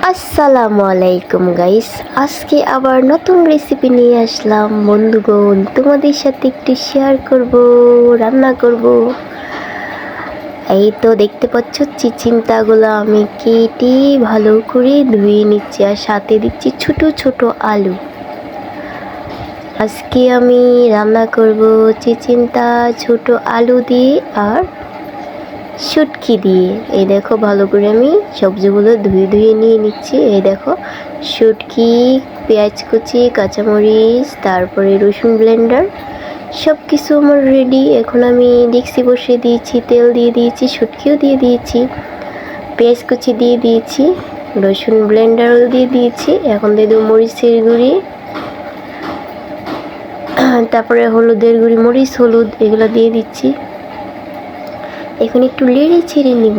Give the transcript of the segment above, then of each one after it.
আসসালামু আলাইকুম গাইস, আজকে আবার নতুন রেসিপি নিয়ে আসলাম বন্ধুগণ। তোমাদের সাথে একটু শেয়ার করব, রান্না করব। এই তো দেখতে পাচ্ছ চিচিমটাগুলো আমি কেটে ভালো করে ধুয়ে নিচ্ছি, আর সাথে দিচ্ছি ছোট ছোট আলু। আজকে আমি রান্না করব চিচিমটা ছোট আলু দিয়ে আর শুটকি দিয়ে। এই দেখো ভালো করে আমি সবজিগুলো ধুয়ে ধুয়ে নিয়ে নিচ্ছি। এই দেখো শুটকি, পেঁয়াজ কুচি, কাঁচামরিচ, তারপরে রসুন ব্লেন্ডার, সব কিছু আমার রেডি। এখন আমি ডেক্সি বসিয়ে দিয়েছি, তেল দিয়ে দিয়েছি, শুটকিও দিয়ে দিয়েছি, পেঁয়াজ কুচি দিয়ে দিয়েছি, রসুন ব্লেন্ডারও দিয়ে দিয়েছি। এখন দিয়ে দেবো মরিচের গুঁড়ি, তারপরে হলুদের গুঁড়ি, মরিচ হলুদ এগুলো দিয়ে দিচ্ছি। এখন একটু নেড়ে ছেড়ে নিব।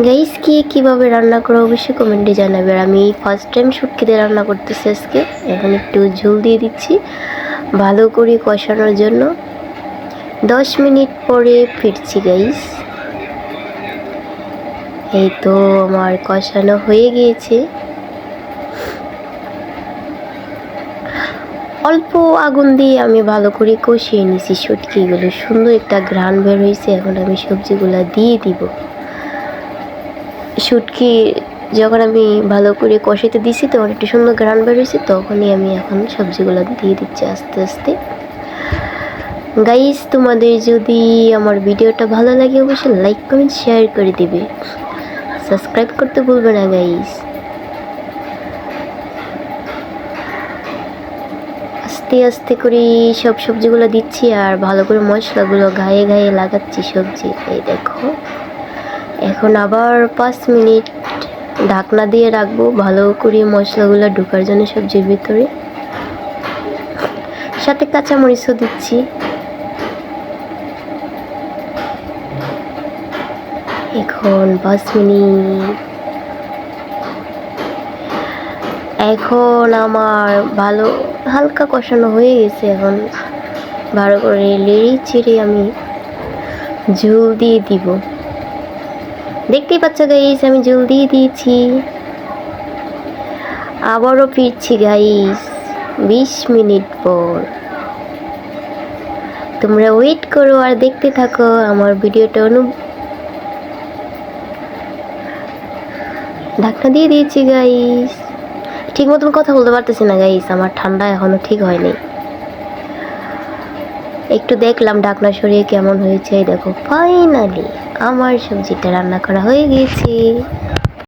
গাইস কীভাবে রান্না করো অবশ্যই কমেন্টে জানাবে। আর আমি ফার্স্ট টাইম শুটকি দিয়ে রান্না করতেছি আজকে। এখন একটু ঝোল দিয়ে দিচ্ছি ভালো করে কষানোর জন্য। 10 মিনিট পরে ফিরছি গাইস। এই তো আমার কষানো হয়ে গিয়েছে। অল্প আগুন দিয়ে আমি ভালো করে কষিয়ে নিয়েছি শুটকিগুলো, সুন্দর একটা ঘ্রাণ বের হয়েছে। এখন আমি সবজিগুলো দিয়ে দিব। শুটকি যখন আমি ভালো করে কষাতে দিছি তখন একটু সুন্দর ঘ্রাণ বের হয়েছে, তখনই আমি এখন সবজিগুলো দিয়ে দিচ্ছি আস্তে আস্তে। গাইস তোমাদের যদি আমার ভিডিওটা ভালো লাগে অবশ্যই লাইক কমেন্ট শেয়ার করে দিবে, সাবস্ক্রাইব করতে ভুলবে না গাইস। আস্তে আস্তে করে সব সবজিগুলো দিচ্ছি আর ভালো করে মশলাগুলো গায়ে গায়ে লাগাচ্ছি সবজি। এই দেখো এখন আবার 5 মিনিট ঢাকনা দিয়ে রাখবো ভালো করে মশলাগুলো ঢোকার জন্য সবজির ভিতরে। সাথে কাঁচামরিচও দিচ্ছি। এখন 5 মিনিট। এখন আমার ভালো হালকা কষানো হয়ে গেছে। এখন ভালো করে নেড়ে চেড়ে আমি ঝোল দিয়ে দিব। দেখতেই পাচ্ছ গাইস আমি ঝোল দিয়ে দিয়েছি। আবারও ফিরছি গাইস 20 মিনিট পর। তোমরা ওয়েট করো আর দেখতে থাকো আমার ভিডিওটা। ঢাকনা দিয়ে দিয়েছি গাইস। ঠিক মতন কথা বলতে পারতেছি না গাইস, আমার ঠান্ডা এখনো ঠিক হয়নি। একটু দেখলাম ঢাকনা সরিয়ে কেমন হয়েছে। দেখো ফাইনালি আমার সবজিটা রান্না করা হয়ে গিয়েছে।